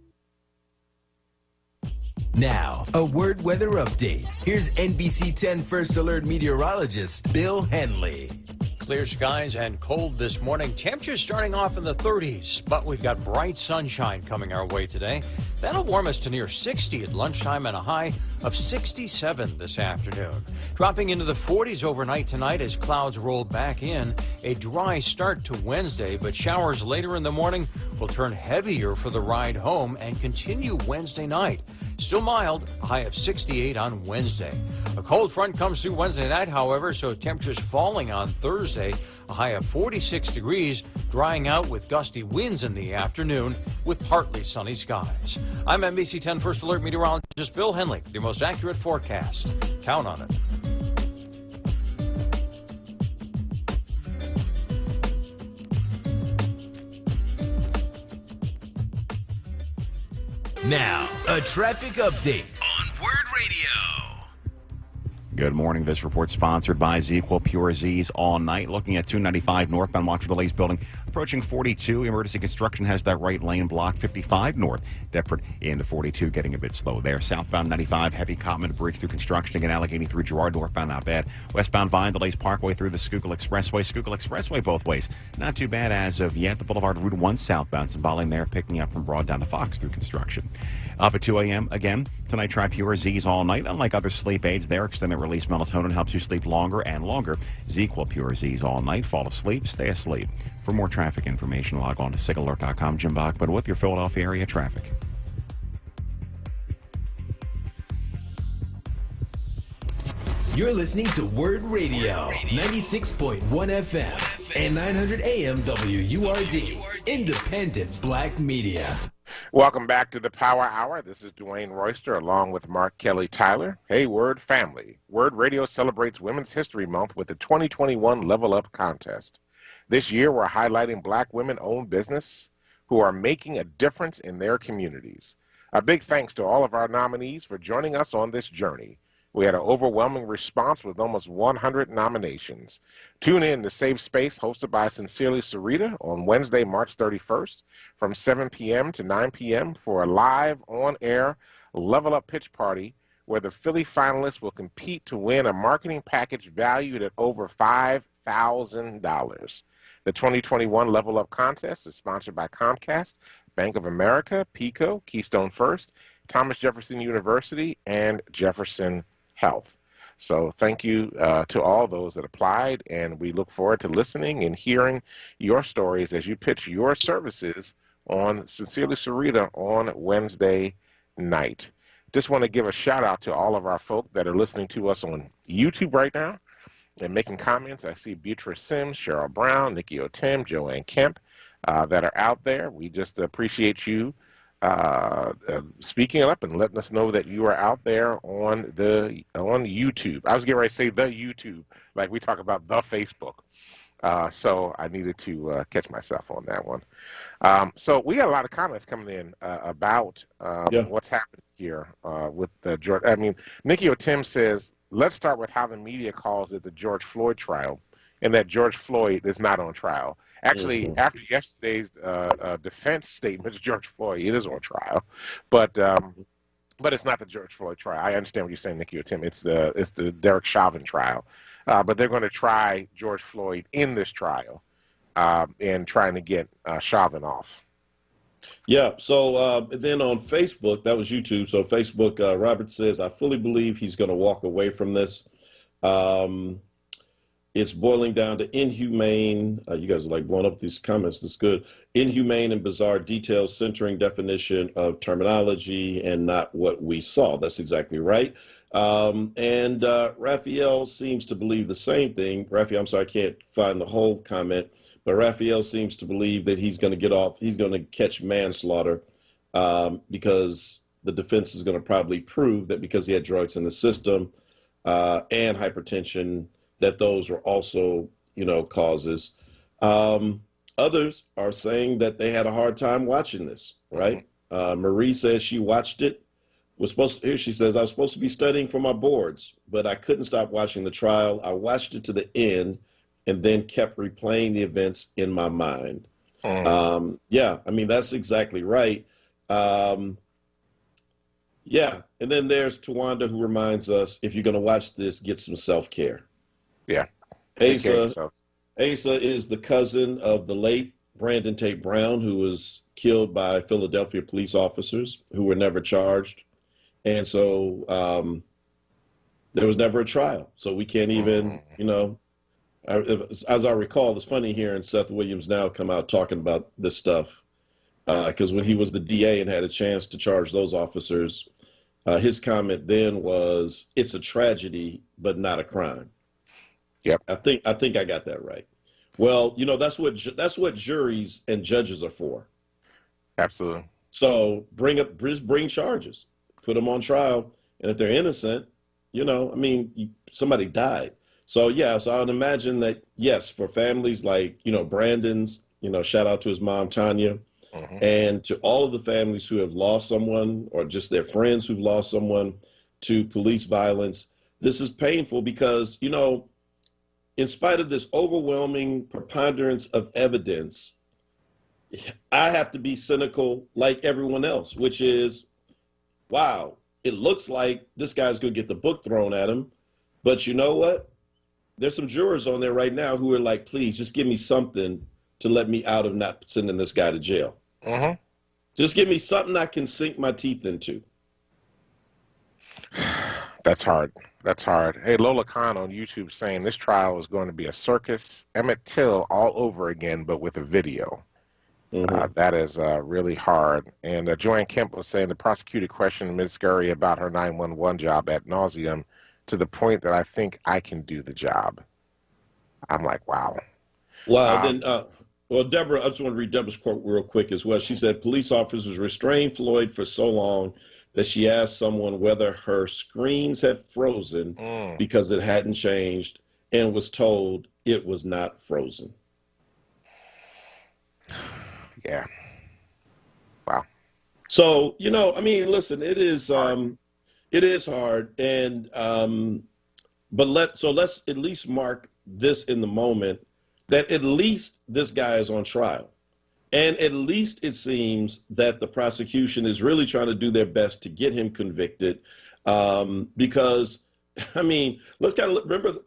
[SPEAKER 6] Now, a WURD weather update. Here's NBC 10 First Alert meteorologist Bill Henley.
[SPEAKER 11] Clear skies and cold this morning. Temperatures starting off in the 30s, but we've got bright sunshine coming our way today. That'll warm us to near 60 at lunchtime and a high of 67 this afternoon. Dropping into the 40s overnight tonight as clouds roll back in. A dry start to Wednesday, but showers later in the morning will turn heavier for the ride home and continue Wednesday night. Still mild, a high of 68 on Wednesday. A cold front comes through Wednesday night, however, so temperatures falling on Thursday, a high of 46 degrees, drying out with gusty winds in the afternoon with partly sunny skies. I'm NBC 10 First Alert meteorologist Bill Henley, your most accurate forecast. Count on it.
[SPEAKER 6] Now, a traffic update on WURD Radio.
[SPEAKER 12] Good morning. This report sponsored by ZQL Pure Z's all night. Looking at 295 northbound Watch for the Lace building. Approaching 42. Emergency construction has that right lane blocked. 55 north. Deptford into 42. Getting a bit slow there. Southbound 95. Heavy Cottman Bridge through construction. Again, Allegheny through Girard. Northbound not bad. Westbound Vine, the Lace Parkway through the Schuylkill Expressway. Schuylkill Expressway both ways. Not too bad as of yet. The Boulevard Route 1 southbound. Symbolic there. Picking up from Broad down to Fox through construction. Up at 2 a.m. again. Tonight, try Pure Z's all night. Unlike other sleep aids, their extended release melatonin helps you sleep longer and longer. ZQL Pure Z's all night. Fall asleep, stay asleep. For more traffic information, log on to signalert.com. Jim Bachman with your Philadelphia area traffic.
[SPEAKER 6] You're listening to WURD Radio, 96.1 FM and 900 AM WURD, independent black media.
[SPEAKER 1] Welcome back to the Power Hour. This is Dwayne Royster along with Mark Kelly Tyler. Hey, WURD family. WURD Radio celebrates Women's History Month with the 2021 Level Up Contest. This year, we're highlighting black women-owned business who are making a difference in their communities. A big thanks to all of our nominees for joining us on this journey. We had an overwhelming response with almost 100 nominations. Tune in to Safe Space, hosted by Sincerely Sarita, on Wednesday, March 31st from 7 p.m. to 9 p.m. for a live, on-air, level-up pitch party where the Philly finalists will compete to win a marketing package valued at over $5,000. The 2021 Level Up Contest is sponsored by Comcast, Bank of America, PECO, Keystone First, Thomas Jefferson University, and Jefferson Health. So thank you to all those that applied, and we look forward to listening and hearing your stories as you pitch your services on Sincerely Sarita on Wednesday night. Just want to give a shout out to all of our folk that are listening to us on YouTube right now and making comments. I see Beatrice Sims, Cheryl Brown, Nikki O'Tim, Joanne Kemp that are out there. We just appreciate you speaking up and letting us know that you are out there on YouTube. I was getting ready to say the YouTube, like we talk about the Facebook. So I needed to catch myself on that one. So we got a lot of comments coming in about what's happened here with the George. I mean, Nikki O'Tim says, let's start with how the media calls it the George Floyd trial, and that George Floyd is not on trial. Actually, after yesterday's defense statement to George Floyd, it is on trial, but it's not the George Floyd trial. I understand what you're saying, Nikki O'Tim. It's the Derek Chauvin trial, but they're going to try George Floyd in this trial, and trying to get Chauvin off.
[SPEAKER 2] Yeah, so then on Facebook, that was YouTube. So Facebook, Robert says, I fully believe he's going to walk away from this. It's boiling down to inhumane. You guys are like blowing up these comments. That's good. Inhumane and bizarre details centering definition of terminology and not what we saw. That's exactly right. And Raphael seems to believe the same thing. Raphael, I'm sorry, I can't find the whole comment, but Raphael seems to believe that he's going to get off. He's going to catch manslaughter because the defense is going to probably prove that because he had drugs in the system and hypertension, that those are also, causes. Others are saying that they had a hard time watching this, right? Marie says she watched it. Here she says, I was supposed to be studying for my boards, but I couldn't stop watching the trial. I watched it to the end and then kept replaying the events in my mind. Yeah, I mean, that's exactly right. Yeah, and then there's Tawanda, who reminds us, if you're going to watch this, get some self-care.
[SPEAKER 1] Yeah. Take care of
[SPEAKER 2] Asa,
[SPEAKER 1] yourself.
[SPEAKER 2] Asa is the cousin of the late Brandon Tate Brown, who was killed by Philadelphia police officers who were never charged. And so there was never a trial. So we can't even, you know, as I recall, it's funny hearing Seth Williams now come out talking about this stuff. Because when he was the DA and had a chance to charge those officers, his comment then was, "It's a tragedy, but not a crime."
[SPEAKER 1] Yep.
[SPEAKER 2] I think I got that right. Well, you know, that's what juries and judges are for.
[SPEAKER 1] Absolutely.
[SPEAKER 2] So bring charges, put them on trial, and if they're innocent, you know, I mean, somebody died. So yeah, so I would imagine that, yes, for families like, you know, Brandon's, you know, shout out to his mom Tanya. And to all of the families who have lost someone, or just their friends who've lost someone to police violence, this is painful because, you know, in spite of this overwhelming preponderance of evidence, I have to be cynical like everyone else, which is, wow, it looks like this guy's going to get the book thrown at him. But you know what? There's some jurors on there right now who are like, please just give me something to let me out of not sending this guy to jail. Just give me something I can sink my teeth into.
[SPEAKER 1] That's hard. That's hard. Hey, Lola Khan on YouTube saying this trial is going to be a circus, Emmett Till all over again, but with a video. That is really hard. And Joanne Kemp was saying the prosecutor questioned Ms. Scurry about her 911 job ad nauseum to the point that I think I can do the job. I'm like, wow.
[SPEAKER 2] Wow. Well, Deborah, I just want to read Deborah's quote real quick as well. She said, police officers restrained Floyd for so long that she asked someone whether her screens had frozen because it hadn't changed, and was told it was not frozen.
[SPEAKER 1] Yeah. Wow.
[SPEAKER 2] So, you know, I mean, listen, it is hard. And, but let's at least mark this in the moment, that at least this guy is on trial. And at least it seems that the prosecution is really trying to do their best to get him convicted. Because, I mean, let's kind of remember,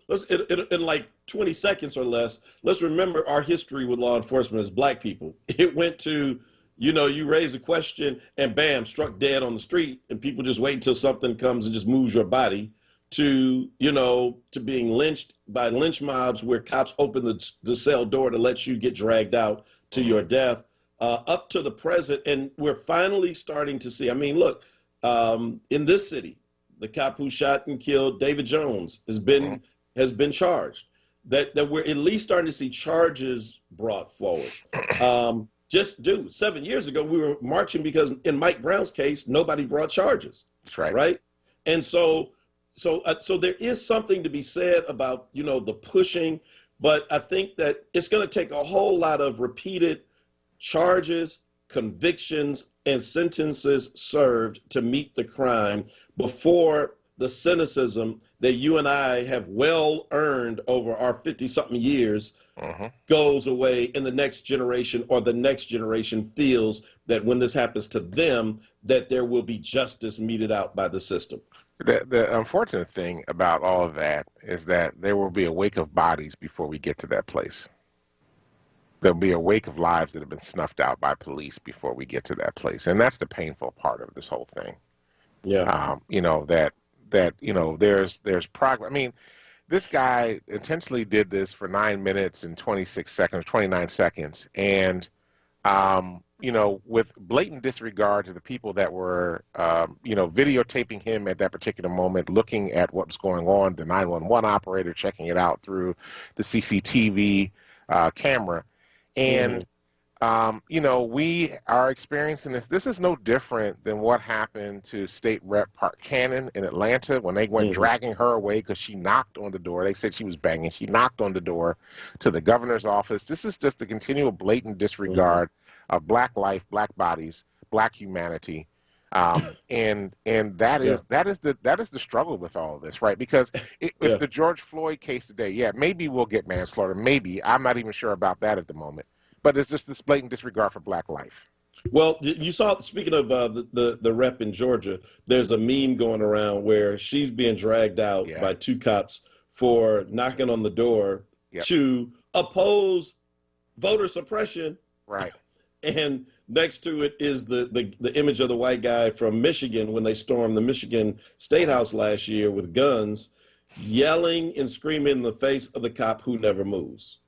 [SPEAKER 2] in like 20 seconds or less, let's remember our history with law enforcement as Black people. It went to, you know, you raise a question and bam, struck dead on the street, and people just wait until something comes and just moves your body, to, you know, to being lynched by lynch mobs where cops open the cell door to let you get dragged out to your death, up to the present. And we're finally starting to see, I mean, look, in this city, the cop who shot and killed David Jones has been charged. That we're at least starting to see charges brought forward. 7 years ago, we were marching because in Mike Brown's case, nobody brought charges.
[SPEAKER 1] That's right.
[SPEAKER 2] Right? And so there is something to be said about, you know, the pushing, but I think that it's going to take a whole lot of repeated charges, convictions, and sentences served to meet the crime before the cynicism that you and I have well earned over our 50-something years goes away, and the next generation or the next generation feels that when this happens to them, that there will be justice meted out by the system.
[SPEAKER 1] The unfortunate thing about all of that is that there will be a wake of bodies before we get to that place. There'll be a wake of lives that have been snuffed out by police before we get to that place. And that's the painful part of this whole thing.
[SPEAKER 2] Yeah.
[SPEAKER 1] You know, that you know, there's progress. I mean, this guy intentionally did this for 9 minutes and 29 seconds. And, you know, with blatant disregard to the people that were, you know, videotaping him at that particular moment, looking at what's going on, the 911 operator checking it out through the CCTV camera. And, you know, we are experiencing this. This is no different than what happened to State Rep Park Cannon in Atlanta when they went dragging her away because she knocked on the door. They said she was banging. She knocked on the door to the governor's office. This is just a continual blatant disregard of Black life, Black bodies, Black humanity. And that is the struggle with all of this, right? Because if the George Floyd case today, maybe we'll get manslaughter. Maybe. I'm not even sure about that at the moment. but it's just this blatant disregard for black life.
[SPEAKER 2] Well, you saw, speaking of the rep in Georgia, there's a meme going around where she's being dragged out by two cops for knocking on the door to oppose voter suppression.
[SPEAKER 1] Right.
[SPEAKER 2] And next to it is the image of the white guy from Michigan when they stormed the Michigan State House last year with guns, yelling and screaming in the face of the cop who never moves.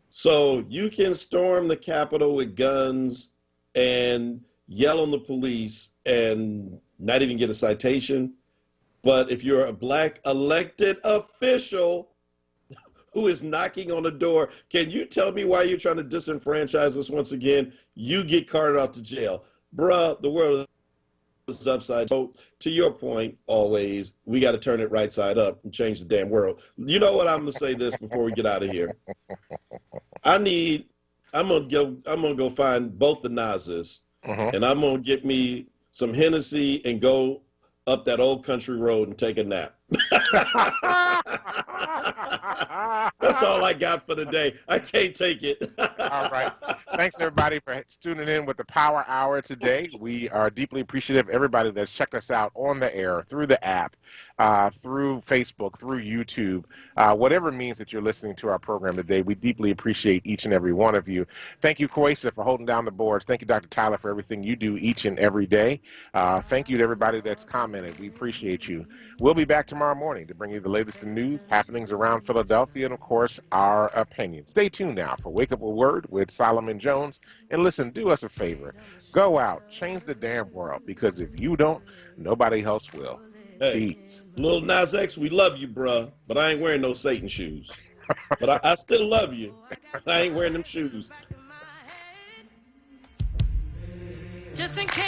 [SPEAKER 2] So you can storm the Capitol with guns and yell on the police and not even get a citation. But if you're a black elected official who is knocking on the door, can you tell me why you're trying to disenfranchise us once again? You get carted off to jail. Bruh, the world is upside. So to your point, always, we got to turn it right side up and change the damn world. You know what? I'm going to say this before we get out of here. I'm gonna go find both the Nazis, and I'm gonna get me some Hennessy and go up that old country road and take a nap. That's all I got for today. I can't take it.
[SPEAKER 1] All right. Thanks, everybody, for tuning in with the Power Hour today. We are deeply appreciative of everybody that's checked us out on the air, through the app, through Facebook, through YouTube, whatever means that you're listening to our program today. We deeply appreciate each and every one of you. Thank you, Kwesa, for holding down the boards. Thank you, Dr. Tyler, for everything you do each and every day. Thank you to everybody that's commented. We appreciate you. We'll be back tomorrow morning to bring you the latest in news, happenings around Philadelphia, and, of course, our opinions. Stay tuned now for Wake Up with Word with Solomon Jones. And listen, do us a favor. Go out, change the damn world, because if you don't, nobody else will.
[SPEAKER 2] Hey,
[SPEAKER 1] Peace.
[SPEAKER 2] Lil Nas X, we love you, bruh, but I ain't wearing no Satan shoes. But I still love you. I ain't wearing them shoes.
[SPEAKER 13] Just in case.